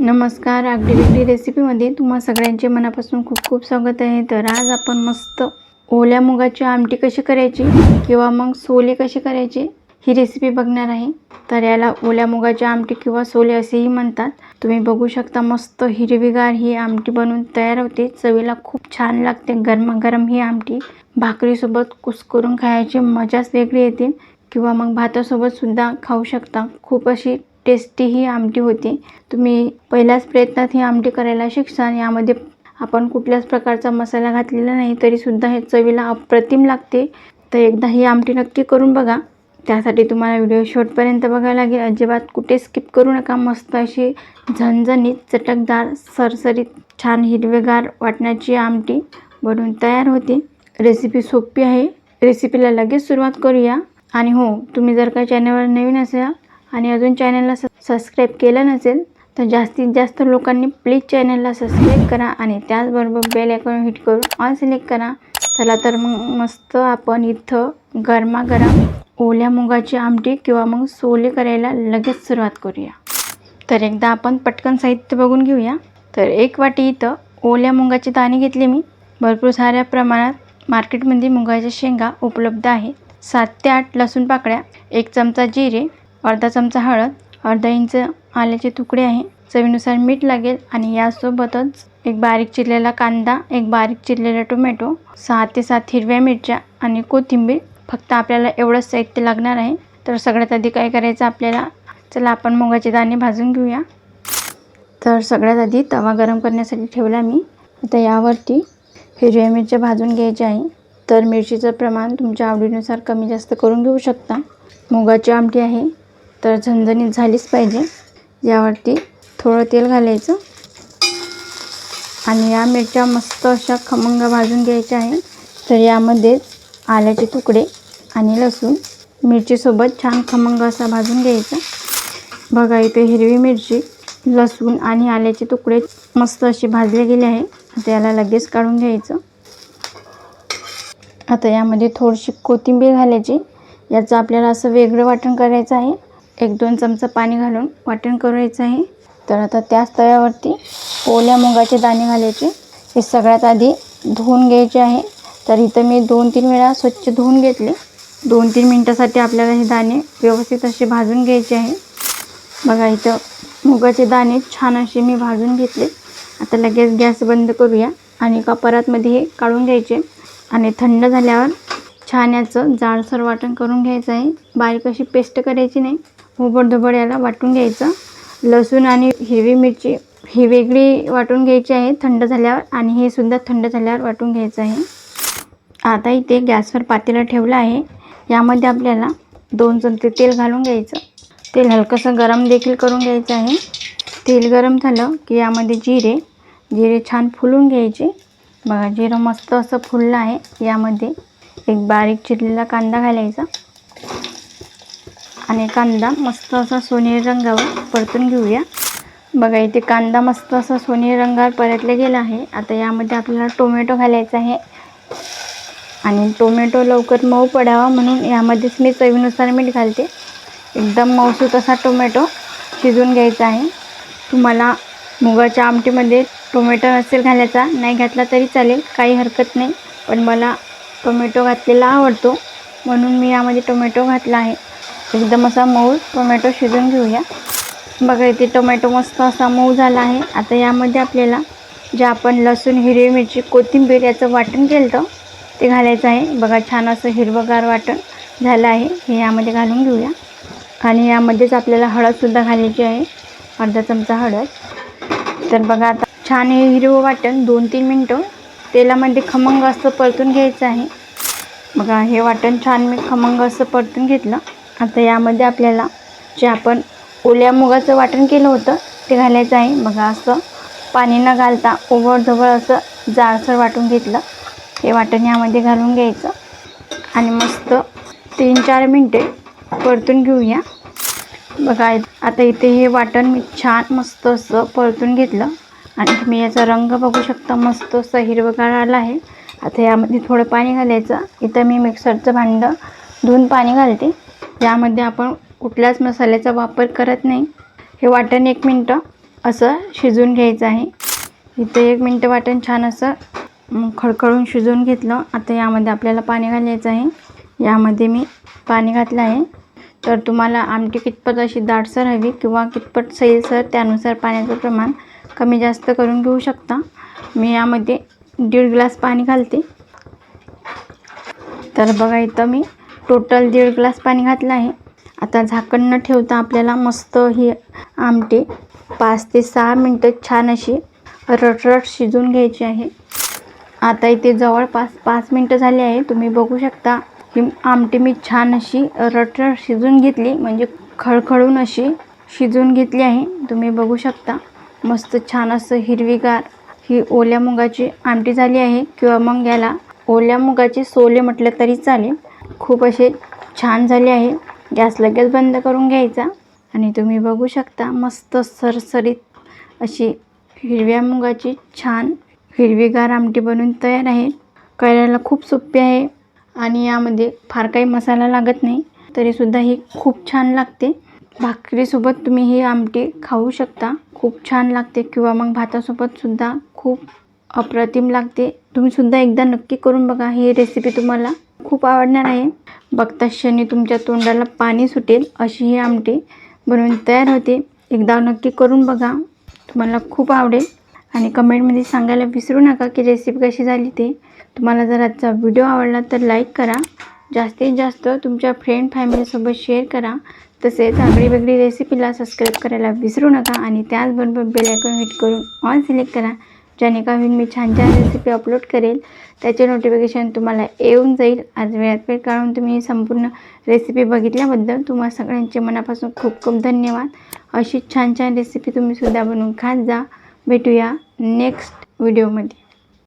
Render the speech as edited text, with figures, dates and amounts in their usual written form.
नमस्कार, आगडी वेगळी रेसिपीमध्ये तुम्हा सगळ्यांचे मनापासून खूप खूप स्वागत आहे। तर आज आपण मस्त ओल्या मुगाची आमटी कशी करायची किंवा मग सोले कसे करायचे ही रेसिपी बघणार आहे। तर याला ओल्या मुगाची आमटी किंवा सोले असेही म्हणतात। तुम्ही बघू शकता मस्त हिरवीगार ही आमटी बनून तयार होते। चवीला खूप छान लागते। गरमागरम ही आमटी भाकरीसोबत कुस्करून खायची मजाच वेगळी येते किंवा मग भातासोबत सुद्धा खाऊ शकता। खूप अशी टेस्टी ही आमटी होती। तुम्ही पहिल्याच प्रयत्नात ही आमटी करायला शिकसान। यामध्ये आपण कुठल्याच प्रकारचा मसाला घातलेला नाही तरी सुद्धा हे चवीला अप्रतिम लागते। तर एकदा ही आमटी नक्की करून बघा। त्यासाठी तुम्हाला व्हिडिओ शेवटपर्यंत बघायला लागेल। अजिबात कुठे स्किप करू नका। मस्त अशी झणझणीत चटकदार सरसरीत छान हिरवेगार वाटण्याची आमटी बनून तयार होते। रेसिपी सोपी आहे। रेसिपीला लगेच सुरुवात करूया। आणि हो, तुम्ही जर का चॅनलवर नवीन असाल आणि अजून चॅनलला सबस्क्राइब केलं नसेल तर जास्तीत जास्त लोकांनी प्लीज चॅनलला सबस्क्राइब करा आणि त्याचबरोबर बेल आयकॉन हिट करून ऑल सिलेक्ट करा। चला तर मग मस्त आपण इथं गरमागरम ओल्या मुगाची आमटी किंवा मग सोले करायला लगेच सुरुवात करूया। तर एकदा आपण पटकन साहित्य बघून घेऊया। तर 1 वाटी इथं ओल्या मुगाचे दाणे घेतले मी। भरपूर साऱ्या प्रमाणात मार्केटमध्ये मुगाच्या शेंगा उपलब्ध आहेत। 7 ते 8 लसूण पाकळ्या, 1 चमचा जिरे, अर्धा चमचा हळद, अर्धा इंच आल्याचे तुकडे आहे, चवीनुसार मीठ लागेल आणि यासोबतच एक बारीक चिरलेला कांदा, एक बारीक चिरलेला टोमॅटो, 6 ते 7 हिरव्या मिरच्या आणि कोथिंबीर। फक्त आपल्याला एवढंच साहित्य लागणार आहे। तर सगळ्यात आधी काय करायचं आपल्याला, चला आपण मुगाचे दाणे भाजून घेऊया। तर सगळ्यात आधी तवा गरम करण्यासाठी ठेवला मी। आता यावरती हिरव्या मिरच्या भाजून घ्यायच्या आहे। तर मिरचीचं प्रमाण तुमच्या आवडीनुसार कमी जास्त करून घेऊ शकता। मुगाची आमटी आहे तर झणझणीत झालीच पाहिजे। यावरती थोडं तेल घालायचं आणि या मिरच्या मस्त अशा खमंग भाजून घ्यायच्या आहे। तर यामध्ये आल्याचे तुकडे आणि लसूण मिरचीसोबत छान खमंग असा भाजून घ्यायचा। बघा इथे हिरवी मिरची, लसूण आणि आल्याचे तुकडे मस्त असे भाजले गेले आहे। आता याला लगेच काढून घ्यायचं। आता यामध्ये थोडीशी कोथिंबीर घालायची। याचं आपल्याला असं वेगळं वाटण करायचं आहे। 1-2 चमचा पाणी घालून वाटण करायचं आहे। तर आता त्याच तव्यावरती ओल्या मुगाचे दाणे घालायचे। हे सगळ्यात आधी धुवून घ्यायचे आहे। तर इथं मी 2-3 वेळा स्वच्छ धुवून घेतले। 2-3 मिनिटासाठी आपल्याला हे दाणे व्यवस्थित असे भाजून घ्यायचे आहे। बघा इथं मुगाचे दाणे छान असे मी भाजून घेतले। आता लगेच गॅस बंद करूया आणि एका परातमध्ये हे काढून घ्यायचे आणि थंड झाल्यावर छान याचं जाडसर वाटण करून घ्यायचं आहे। बारीक अशी पेस्ट करायची नाही, उबडधबड याला वाटून घ्यायचं। लसूण आणि हिरवी मिरची ही वेगळी वाटून घ्यायची आहे थंड झाल्यावर आणि हे सुद्धा थंड झाल्यावर वाटून घ्यायचं आहे। आता इथे गॅसवर पातेलं ठेवलं आहे। यामध्ये आपल्याला 2 चमचे तेल घालून घ्यायचं। तेल हलकंसं गरम देखील करून घ्यायचं आहे। तेल गरम झालं की यामध्ये जिरे छान फुलून घ्यायचे। बघा जिरं मस्त असं फुललं आहे। यामध्ये एक बारीक चिरलेला कांदा घालायचा आणि कांदा मस्त असा सोनेरी रंगावर परतून घेऊया। बघा इथे कांदा मस्त असा सोनेरी रंगावर परतला गेला आहे। आता यामध्ये आपल्याला टोमॅटो घालायचा आहे आणि टोमॅटो लवकर मऊ पडावा म्हणून यामध्येच मी चवीनुसार मीठ घालते। एकदम मऊसूत असा टोमॅटो शिजवून घ्यायचा आहे। तुम्हाला मुगाच्या आमटीमध्ये टोमॅटो नसेल घालायचा, नाही घातला तरी चालेल, काही हरकत नाही, पण मला टोमॅटो घातलेला आवडतो म्हणून मी यामध्ये टोमॅटो घातला आहे। एकदम असा मऊ टोमॅटो शिजवून घेऊया। बघा इथे टोमॅटो मस्त असा मऊ झाला आहे। आता यामध्ये आपल्याला जे आपण लसूण, हिरवी मिरची, कोथिंबीर याचं वाटण केलं होतं ते घालायचं आहे। बघा छान असं हिरवंगार वाटण झालं आहे, हे यामध्ये घालून घेऊया। आणि यामध्येच आपल्याला हळदसुद्धा घालायची आहे, अर्धा चमचा हळद। तर बघा आता छान हे हिरवं वाटण 2-3 मिनटं तेलामध्ये खमंग असं परतून घ्यायचं आहे। बघा हे वाटण छान मी खमंग असं परतून घेतलं। आता यामध्ये आपल्याला जे आपण ओल्या मुगाचं वाटण केलं होतं ते घालायचं आहे। बघा असं पाणी न घालता उबडधबड असं जाडसर वाटून घेतलं। हे वाटण यामध्ये घालून घ्यायचं आणि मस्त 3-4 मिनटे परतून घेऊया। बघा आता इथे हे वाटण मी छान मस्त असं परतून घेतलं आणि तुम्ही याचा रंग बघू शकता, मस्त असं हिरवंगार आला आहे। आता यामध्ये थोडं पाणी घालायचं। इथं मी मिक्सरचं भांडं धुवून पाणी घालते। यामध्ये आपण कुठल्याच मसाल्याचा वापर करत नाही। हे वाटण 1 मिनटं असं शिजवून घ्यायचं आहे. इथे 1 मिनिट वाटण छान असं खडखडून शिजवून घेतलं. आता यामध्ये आपल्याला पाणी घालायचं आहे. यामध्ये मी पाणी घातलं आहे. तर तुम्हाला आमटी कितपत अशी दाटसर हवी किंवा कितपत सैलसर त्यानुसार पाण्याचं प्रमाण कमी जास्त करून घेऊ शकता. मी यामध्ये 1.5 ग्लास पाणी घालते. तर बघा इथं मी टोटल 1.5 ग्लास पाणी घातलं आहे. आता झाकण न ठेवता आपल्याला मस्त ही आमटी 5 ते 6 मिनटं छान अशी रटरट शिजवून घ्यायची आहे. आता इथे जवळपास 5 मिनटं झाली आहे. तुम्ही बघू शकता ही आमटी मी छान अशी रटरट शिजवून घेतली, म्हणजे खळखळून अशी शिजवून घेतली आहे. तुम्ही बघू शकता मस्त छान असं हिरवीगार ही ओल्या मुगाची आमटी झाली आहे, किंवा मग याला ओल्या मुगाचे सोले म्हटलं तरी चालेल. खूप असे छान झाले आहे. गॅस लगेच बंद करून घ्यायचा. आणि तुम्ही बघू शकता मस्त सरसरीत अशी हिरव्या मुगाची छान हिरवीगार आमटी बनून तयार आहे. करायला खूप सोपी आहे आणि यामध्ये फार काही मसाला लागत नाही, तरीसुद्धा ही खूप छान लागते. भाकरीसोबत तुम्ही ही आमटी खाऊ शकता, खूप छान लागते, किंवा मग भातासोबतसुद्धा खूप अप्रतिम लागते. तुम्हीसुद्धा एकदा नक्की करून बघा. ही रेसिपी तुम्हाला खूप आवडणार आहे. बघताच क्षणी तुमच्या तोंडाला पाणी सुटेल अशी ही आमटी बनवून तयार होते. एकदा नक्की करून बघा, तुम्हाला खूप आवडेल. आणि कमेंटमध्ये सांगायला विसरू नका की रेसिपी कशी झाली ते. तुम्हाला जर आजचा व्हिडिओ आवडला तर लाईक करा, जास्तीत जास्त तुमच्या फ्रेंड फॅमिलीसोबत शेअर करा. तसेच आगळी वेगळी रेसिपीला सबस्क्राईब करायला विसरू नका आणि त्याचबरोबर बेल आयकॉन हिट करून ऑल सिलेक्ट करा, ज्याने का होईल मी छान छान रेसिपी अपलोड करेल त्याचे नोटिफिकेशन तुम्हाला येऊन जाईल. आज वेळात वेळ काढून तुम्ही संपूर्ण रेसिपी बघितल्याबद्दल तुम्हा सगळ्यांचे मनापासून खूप खूप धन्यवाद. अशी छान छान रेसिपी तुम्हीसुद्धा बनवून खात जा. भेटूया नेक्स्ट व्हिडिओमध्ये.